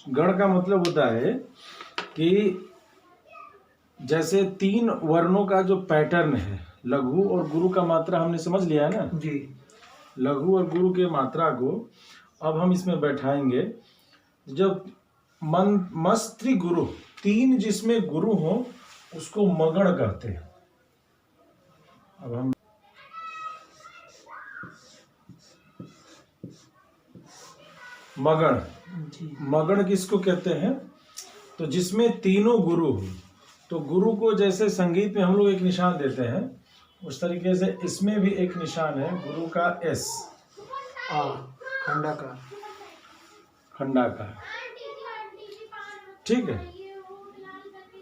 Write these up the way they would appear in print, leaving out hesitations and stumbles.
गण का मतलब होता है कि जैसे 3 वर्णों का जो पैटर्न है, लघु और गुरु का मात्रा हमने समझ लिया है ना जी। लघु और गुरु के मात्रा को अब हम इसमें बैठाएंगे। जब मस्त्री गुरु 3 जिसमें गुरु हो उसको मगण कहते हैं। अब हम मगण किसको कहते हैं? तो जिसमें तीनों गुरु हो। तो गुरु को जैसे संगीत में हम लोग एक निशान देते हैं, उस तरीके से इसमें भी एक निशान है गुरु का एस, खंडाकार। ठीक है।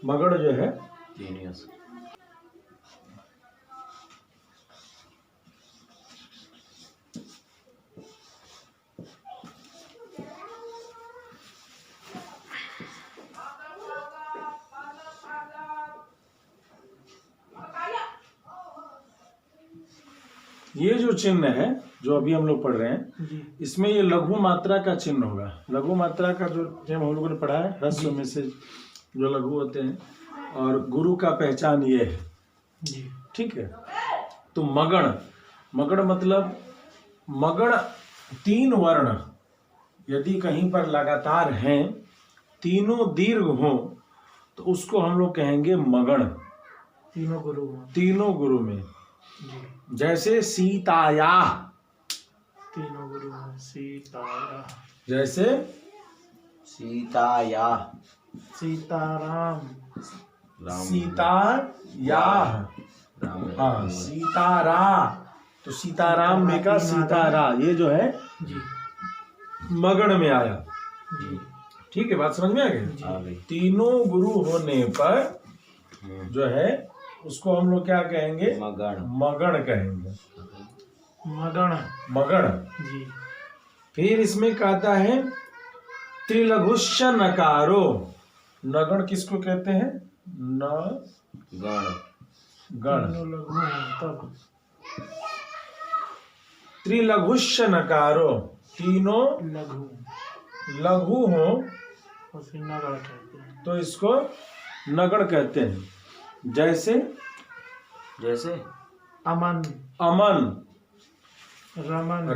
मगण जो है ये जो चिन्ह है जो अभी हम लोग पढ़ रहे हैं, इसमें ये लघु मात्रा का चिन्ह होगा। लघु मात्रा का जो हम लोगों ने पढ़ा है, ह्रस्व में से जो लघु होते हैं, और गुरु का पहचान ये है। ठीक है। तो मगण मतलब मगण 3 वर्ण यदि कहीं पर लगातार हैं, तीनों दीर्घ हो, तो उसको हम लोग कहेंगे मगण। तीनों गुरु में जैसे सीताया, तीनों गुरु में सीताया, जैसे सीताया, सीताराम, सीताया, हाँ सीतारा। तो सीताराम में का सीतारा, ये जो है मगण में आया। ठीक है, बात समझ में आ गई? तीनों गुरु होने पर जो है उसको हम लोग क्या कहेंगे? मगण कहेंगे। मगण जी। फिर इसमें कहता है त्रिलघुश्च नकारो। नगण किसको कहते हैं? गण। त्रिलघुश्च नकारो, तीनों लघु हो तो इसको नगण कहते हैं। जैसे अमन, रमण,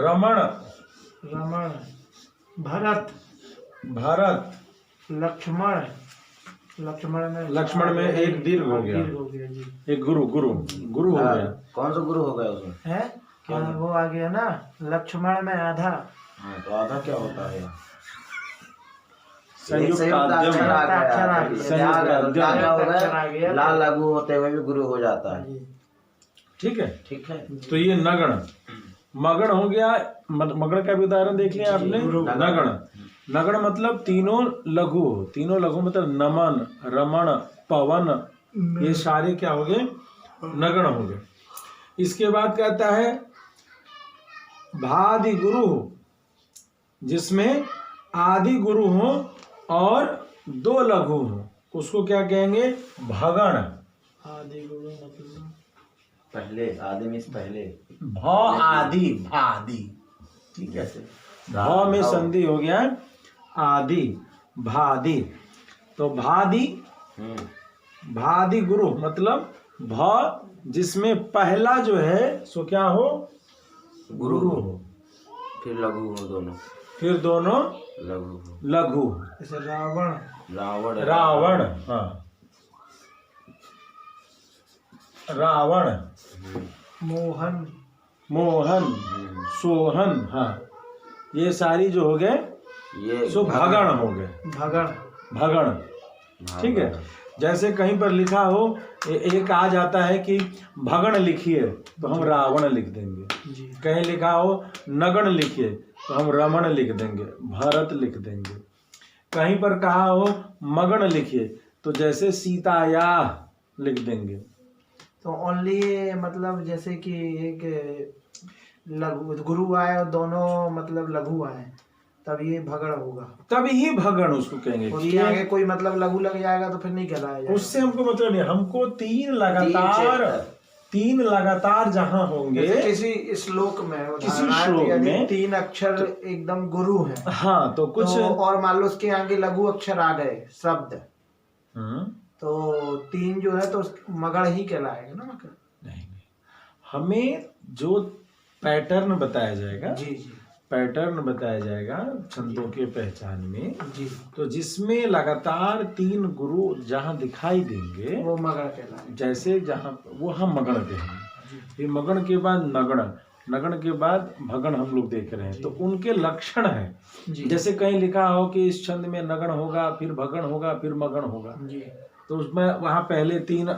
भरत, लक्ष्मण में एक दीर्घ हो गया, एक गुरु हो गया। कौन सा गुरु हो गया उसमें? है क्या वो आ गया ना, लक्ष्मण में आधा। तो आधा क्या होता है? संयुक्त लाल लघु होते हुए भी गुरु हो जाता है। ठीक है। तो ये नगण, मगण हो गया। मगण का भी उदाहरण देख लिया आपने। नगण मतलब तीनों लघु। तीनों लघु मतलब नमन, रमण, पवन, ये सारे क्या हो गए? नगण हो गए। इसके बाद कहता है भादि गुरु, जिसमें आदि गुरु हो और 2 लघु हो, उसको क्या कहेंगे? भगण। आदि गुरु मतलब पहले, आदि में पहले, भादि। ठीक है। भ में संधि हो गया आदि, भादि। तो भादि गुरु मतलब भ जिसमें पहला जो है सो क्या हो? गुरु हो। फिर लघु हो दोनों, फिर दोनों लघु। जैसे रावण, हाँ रावण, मोहन, सोहन, हाँ ये सारी जो हो गए ये सो भगण हो गए। भगण। ठीक है। जैसे कहीं पर लिखा हो, एक आ जाता है कि भगण लिखिए तो हम रावण लिख देंगे। कहीं लिखा हो नगण लिखिए तो हम रमण लिख देंगे, भरत लिख देंगे। कहीं पर कहा हो मगण लिखिए तो जैसे सीताया लिख देंगे। तो ओनली मतलब जैसे कि एक लघु गुरु आए और दोनों मतलब लघु आए, तब ये भगण होगा, तभी भगण उसको कहेंगे। उसके आगे कोई मतलब लघु लग जाएगा तो फिर नहीं कहलाएगा। उससे हमको मतलब नहीं, हमको 3 लगातार तीन लगातार जहां होंगे, किसी श्लोक में किसी श्लोक में 3 अक्षर एकदम गुरु है, हाँ तो कुछ और मान लो उसके आगे लघु अक्षर आ गए शब्द, तो 3 जो है तो मगड़ ही कहलाएगा ना। मगड़ नहीं, हमें जो पैटर्न बताया जाएगा, जी जी, पैटर्न बताया जाएगा छंदों के पहचान में जी, तो जिसमें लगातार 3 गुरु जहाँ दिखाई देंगे वो मगड़ कहलाएगा। जैसे जहाँ वो हम मगण कहेंगे, फिर मगण के बाद नगण, नगण के बाद भगण हम लोग देख रहे हैं, तो उनके लक्षण है। जैसे कहीं लिखा हो कि इस छंद में नगण होगा, फिर भगण होगा, फिर मगण होगा, तो उसमें वहाँ पहले 3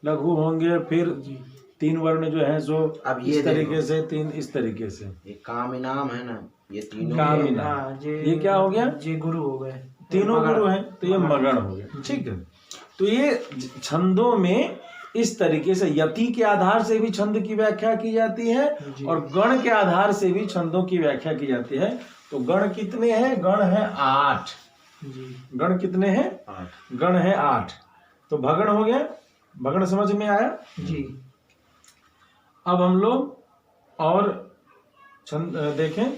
लघु होंगे, फिर 3 वर्ण जो है सो अब इस तरीके से, 3 इस तरीके से। ये काम इनाम है ना, ये तीनों काम इनाम, ये क्या हो गया, ये गुरु हो गए, तीनों गुरु हैं, तो ये मगण हो गया। ठीक है, तो ये छंदों में इस तरीके से यति के आधार से भी छंद की व्याख्या की जाती है और गण के आधार से भी छंदों की व्याख्या की जाती है। तो गण कितने हैं, गण है 8। गण कितने हैं, 8 गण है 8। तो भगण हो गया, भगण समझ में आया जी। अब हम लोग और छंद देखें,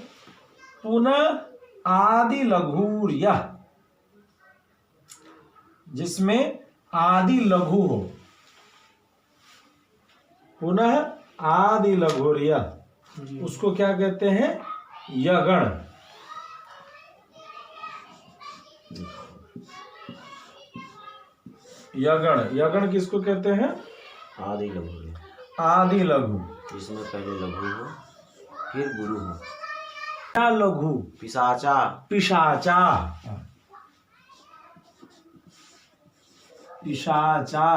पुनः आदि लघु यह, जिसमें आदि लघु हो, पुनः आदि लघु यह, उसको क्या कहते हैं, यगण। यगण, यगण किसको कहते हैं, आदि लघु, आदि लघु, इसमें पहले लघु हो फिर गुरु हो। क्या लघु, पिशाचा, पिशाचा, पिशाचा।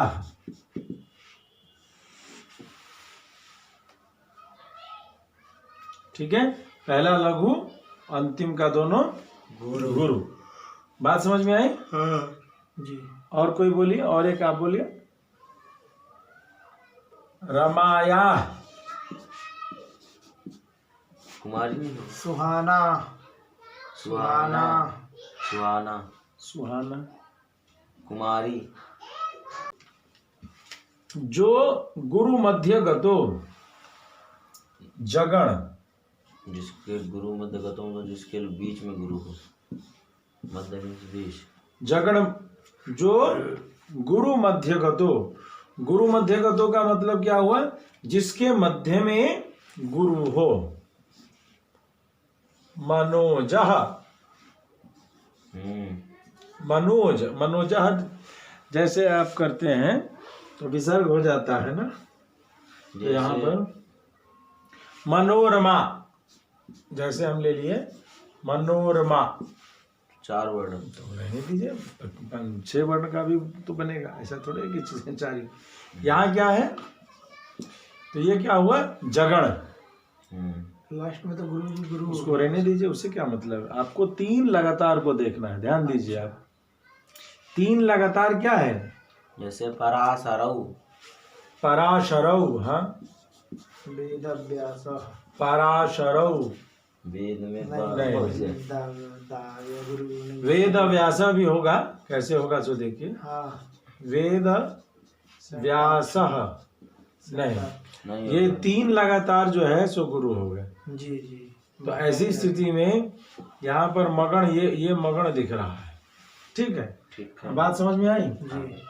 ठीक है, पहला लघु, अंतिम का दोनों गुरु। गुरु, बात समझ में आई? हाँ जी। और कोई बोलिए, और एक आप बोलिए। रमाया, कुमारी नहीं हो, सुहाना, सुहाना, सुहाना, सुहाना, कुमारी। जो गुरु मध्य गतो, जगण, जिसके गुरु मध्य गतो, तो जिसके बीच में गुरु हो, मध्य मीन्स बीच। जगण, जो गुरु मध्य गतो, गुरु मध्य गतो का मतलब क्या हुआ, जिसके मध्य में गुरु हो। मनोजह, मनोज, मनोजह जैसे आप करते हैं तो विसर्ग हो जाता है ना, तो यहाँ पर मनोरमा, जैसे हम ले लिए मनोरमा, 4 वर्ण, तो रहने दीजिए, 6 वर्ण का भी तो बनेगा, ऐसा थोड़े कि चीजें 4 ही। यहाँ क्या है, तो ये क्या हुआ, जगण। लास्ट में तो गुरु जी गुरु, उसको रहने दीजिए, उससे क्या मतलब, आपको 3 लगातार को देखना है, ध्यान दीजिए आप। 3 लगातार क्या है, जैसे पराशरौ, पराशरौ, हाँ, वेद व्यास, पराशरौ, वेद में गुरु, वेद व्यास भी होगा, कैसे होगा सो देखिए। हाँ, वेद व्यास नहीं, ये 3 लगातार जो है सो गुरु हो गए। जी जी। तो ऐसी स्थिति में यहाँ पर मगण, ये मगण दिख रहा है। ठीक है, बात समझ में आई जी।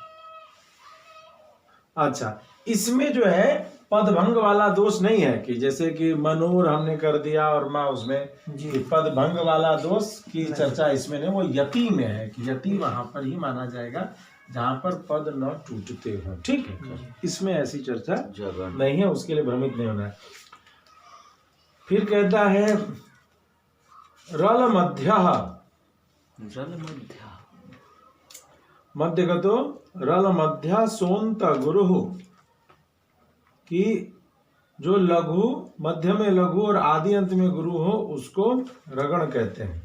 अच्छा, इसमें जो है पदभंग वाला दोष नहीं है कि जैसे कि मनोर हमने कर दिया और माँ उसमें, कि पदभंग वाला दोष की चर्चा इसमें नहीं, वो यति में है कि यति वहां पर ही माना जाएगा जहां पर पद न टूटते हो। ठीक है, इसमें ऐसी चर्चा नहीं है, उसके लिए भ्रमित नहीं होना है। फिर कहता है रल मध्य, मध्यगतो रल मध्य सोंत गुरु, कि जो लघु, मध्य में लघु और आदि अंत में गुरु हो उसको रगण कहते हैं।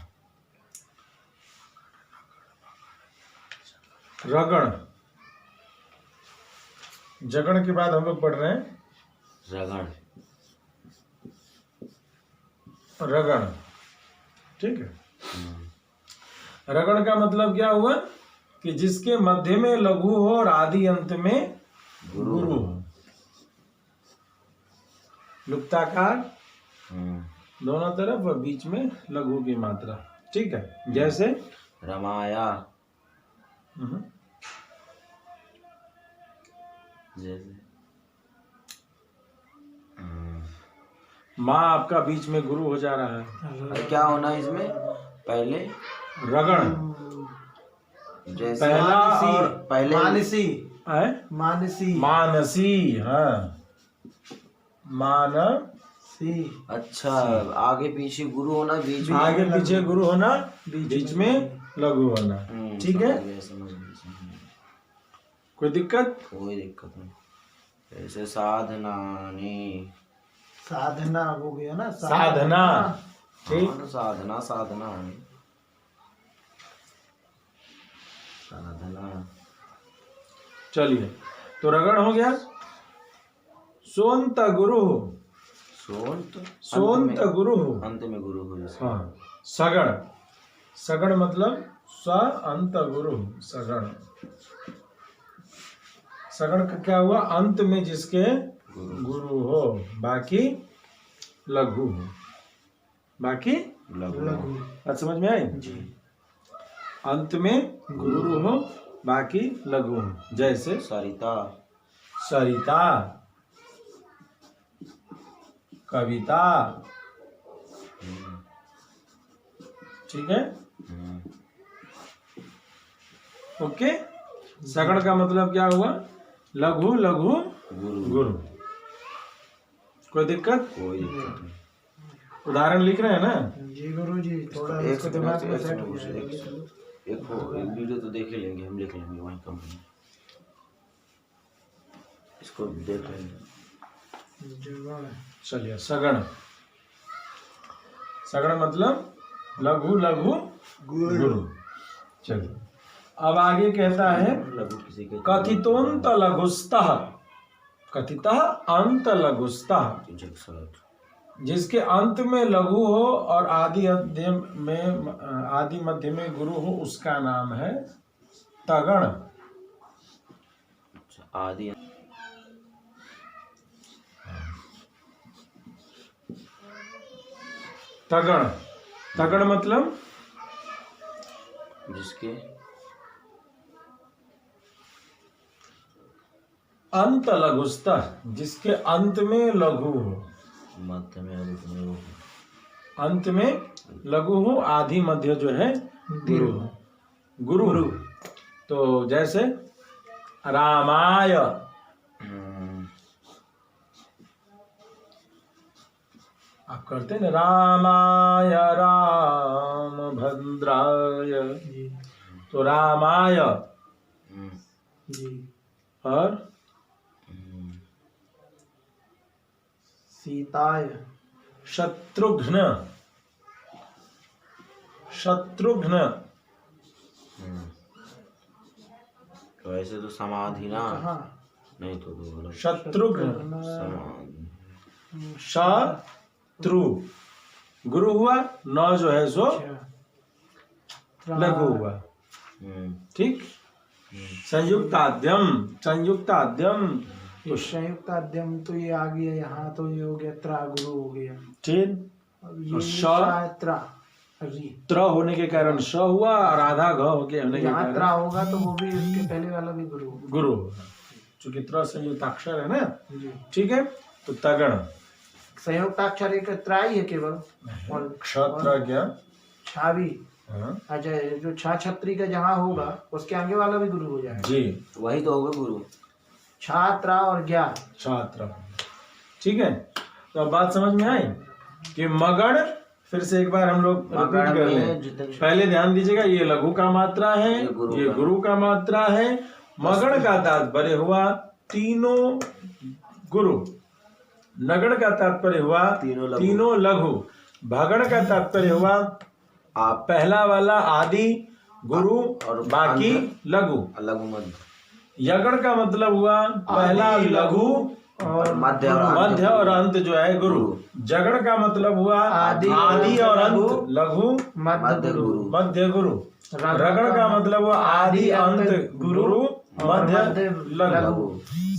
रगण, जगण के बाद हम लोग पढ़ रहे हैं रगण, रगण। ठीक है, रगण का मतलब क्या हुआ कि जिसके मध्य में लघु हो और आदि अंत में गुरु हो। लुप्ताकार दोनों तरफ और बीच में लघु की मात्रा। ठीक है, जैसे रमाया, जैसे माँ आपका बीच में गुरु हो जा रहा है। अरे क्या होना है इसमें पहले? रगण जैसे पहला और पहले मानसी, है मानसी, मानसी। हाँ, मानसी। अच्छा, आगे पीछे गुरु होना, बीच में आगे पीछे गुरु होना, बीच में लघु होना। ठीक है, समझ गए। कोई दिक्कत? कोई दिक्कत नहीं। ऐसे साधनानी, साधना हो गया ना, साधना। ठीक, साधना, साधना, साधना। चलिए, तो रगड़ हो गया। सोंत गुरु, सोंत गुरु, अंत में गुरु हो जैसे। हाँ। सगड़, सगड़ मतलब स अंत गुरु, सगड़। सगड़ का क्या हुआ? अंत में जिसके गुरु हो, बाकी लघु हो, बाकी लघु। बात समझ में आई? जी। अंत में गुरु हो, बाकी लघु हो। जैसे सरिता, सरिता, कविता। ठीक है, ओके। सगड़ का मतलब क्या हुआ? लघु लघु गुरु। कोई दिक्कत? कोई दिक्कत नहीं। उदाहरण लिख रहे हैं ना? जी गुरु जी, थोड़ा एक इसको दिमाग में सेट हो एक जाएगा। एक वीडियो तो देख ही लेंगे, हम लिख लेंगे वहीं कंपनी, इसको देख लेंगे। चलिए, सगड़, सगड़ मतलब लघु लघु गुरु। चलिए, अब आगे कहता है लघु किसी के कथितोंत लघुस्तः, कथितः अंत लघुस्तः, जिसके अंत में लघु हो और आदि मध्य में गुरु हो, उसका नाम है तगण। आदि तगण, तगण मतलब जिसके अंत लघुस्तः, जिसके अंत में लघु हो, मध्य में हो, अंत में लघु हो, आदि मध्य जो है गुरु हो। गुरु तो जैसे रामाय, आप करते हैं ना, रामाय रामभद्राय, तो रामाय जी, और सीताय, शत्रुघ्न, शत्रुघ्न। तो ऐसे तो समाधि ना, कहाँ? नहीं तो दो अलग। शत्रुघ्न, समाधि, शत्रु, गुरु हुआ, न जो है सो लघु हुआ। ठीक, संयुक्ताद्यम, संयुक्ताद्यम, ये संयुक्त अध्यम, तो ये आ गया यहाँ, तो ये हो गया त्रा, गुरु हो गया। ठीक, अब ये त्रा, री, त्र होने के कारण श हुआ, और आधा घ हो के होने के यहाँ त्रा कारण होगा तो वो भी उसके पहले वाला भी गुरु होगा। गुरु होगा, चूंकि त्र संयुक्ताक्षर है ना। जी, ठीक है, तो तगण संयुक्ताक्षर एक त्रा ही है केवल, और क्षत्रज्ञ। छावी, हाँ, अच्छा, जो छा छत्री का जहाँ होगा उसके आगे वाला भी गुरु हो जाएगा। जी, वही तो होगा गुरु। छात्रा और ज्ञा, छात्र। ठीक है, तो अब बात समझ में आई कि मगड़, फिर से एक बार हम लोग रिपीट कर लें। पहले ध्यान दीजिएगा, ये लघु का मात्रा है, ये गुरु का मात्रा है। मगड़ का तात्पर्य हुआ तीनों गुरु, नगड़ का तात्पर्य हुआ तीनों लघु, भगड़ का तात्पर्य हुआ पहला वाला आदि गुरु और बाकी लघु, लघु मध्य। यगड़ का मतलब हुआ पहला लघु और मध्य और अंत जो है गुरु। जगड़ का मतलब हुआ आदि और अंत लघु मध्य गुरु। रगड़ का मतलब हुआ आदि अंत गुरु मध्य लघु।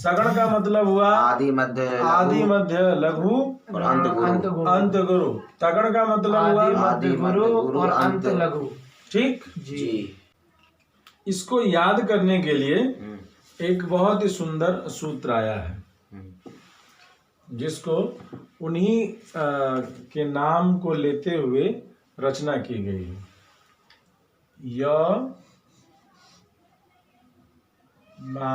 सगण का मतलब हुआ आदि मध्य लघु और अंत गुरु। अंत गुरु। तगण का मतलब हुआ आदि मध्य गुरु और अंत लघु। ठीक जी। इसको याद करने के लिए एक बहुत ही सुंदर सूत्र आया है, जिसको उन्हीं के नाम को लेते हुए रचना की गई है। य मा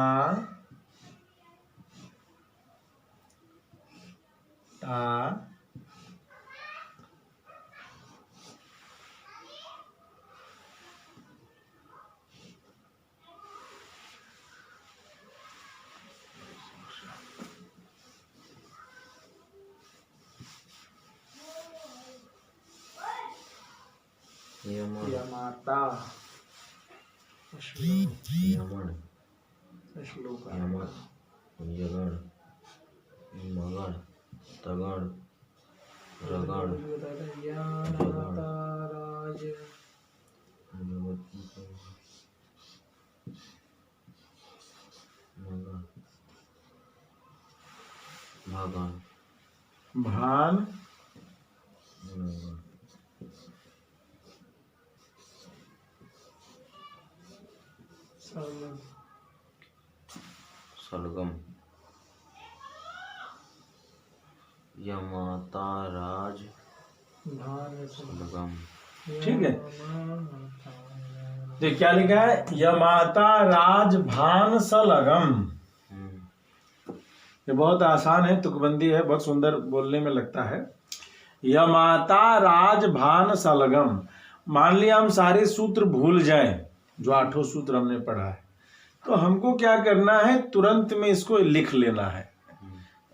ता यमाता यमन श्लोक यमन यगण मगण तगण रगण यमाता राज मगण भगण भान सलगम यमाता राज भान सलगम। ठीक है। तो क्या लिखा है? यमाता राज भान सलगम। ये बहुत आसान है, तुकबंदी है, बहुत सुंदर बोलने में लगता है। यमाता राज भान सलगम। मान लिया हम सारे सूत्र भूल जाएं, जो 8 सूत्र हमने पढ़ा है, तो हमको क्या करना है? तुरंत में इसको लिख लेना है।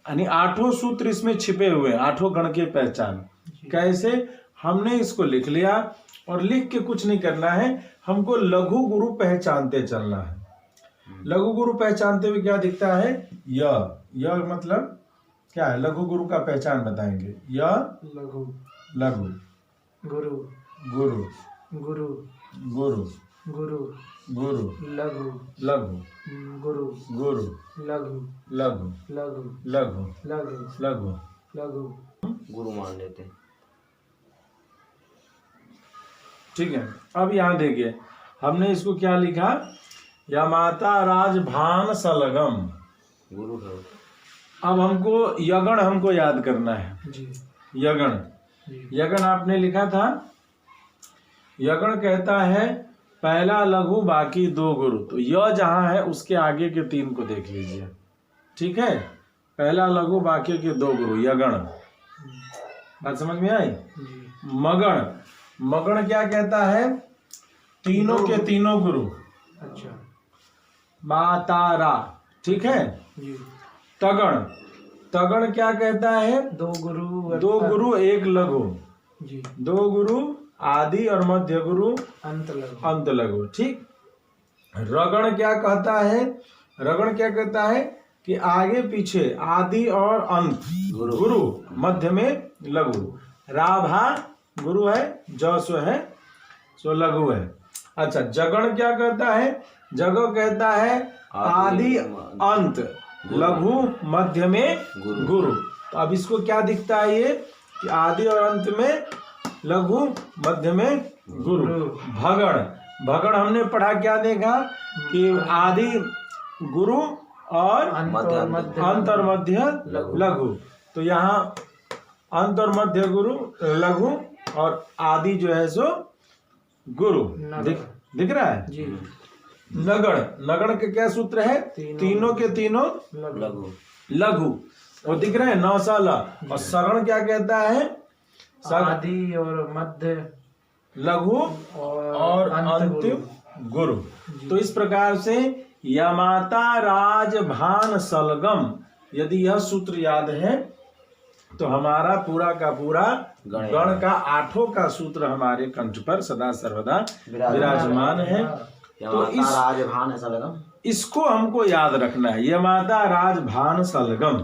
यानी 8 सूत्र इसमें छिपे हुए हैं, 8 गण की पहचान। कैसे? हमने इसको लिख लिया और लिख के कुछ नहीं करना है, हमको लघु गुरु पहचानते चलना है। लघु गुरु पहचानते हुए क्या दिखता है? य मतलब क्या है? लघु गुरु का पहचान बताएंगे। य लघु लघु गुरु गुरु गुरु गुरु गुरु गुरु लघु लघु गुरु गुरु लघु लघु लघु लघु लघु लघु लघु गुरु मान लेते हैं। ठीक है। अब यहाँ देखिए, हमने इसको क्या लिखा? यमाता राज भान सलगम। गुरु है। अब हमको यगण हमको याद करना है। जी। यगण यगण आपने लिखा था। यगण कहता है पहला लघु बाकी 2 गुरु। तो य जहां है उसके आगे के 3 को देख लीजिए। ठीक है, पहला लघु बाकी के 2 गुरु, यगण। बात समझ में आई? मगण मगण क्या कहता है? तीनों के तीनों गुरु। अच्छा। मातारा। ठीक है। तगण तगण क्या कहता है? 2 गुरु 2 गुरु 1 लघु। जी। 2 गुरु आदि और मध्य गुरु अंत लघु। ठीक। रगण क्या कहता है? रगण क्या कहता है कि आगे पीछे आदि और अंत गुरु, मध्य में लघु। राभा गुरु है, जसो है सो लघु है। अच्छा, जगण क्या कहता है? जगह कहता है आदि अंत लघु मध्य में गुरु। तो अब इसको क्या दिखता है? ये कि आदि और अंत में लघु मध्य में गुरु। भगण भगण हमने पढ़ा, क्या देखा कि आदि गुरु और अंत और मध्य लघु। तो यहाँ अंत और मध्य गुरु लघु और आदि जो है सो गुरु। दिख रहा है जी। नगण नगण के क्या सूत्र है? तीनों के तीनों लघु। और दिख रहे हैं 9 साल। और सगण क्या कहता है? आदि और मध्य लघु और अंतिम गुरु। तो इस प्रकार से यमाता राज भान सलगम, यदि यह सूत्र याद है तो हमारा पूरा का पूरा गण का 8 का सूत्र हमारे कंठ पर सदा सर्वदा विराजमान है। तो इसको हमको याद रखना है, यमाता राज भान सलगम।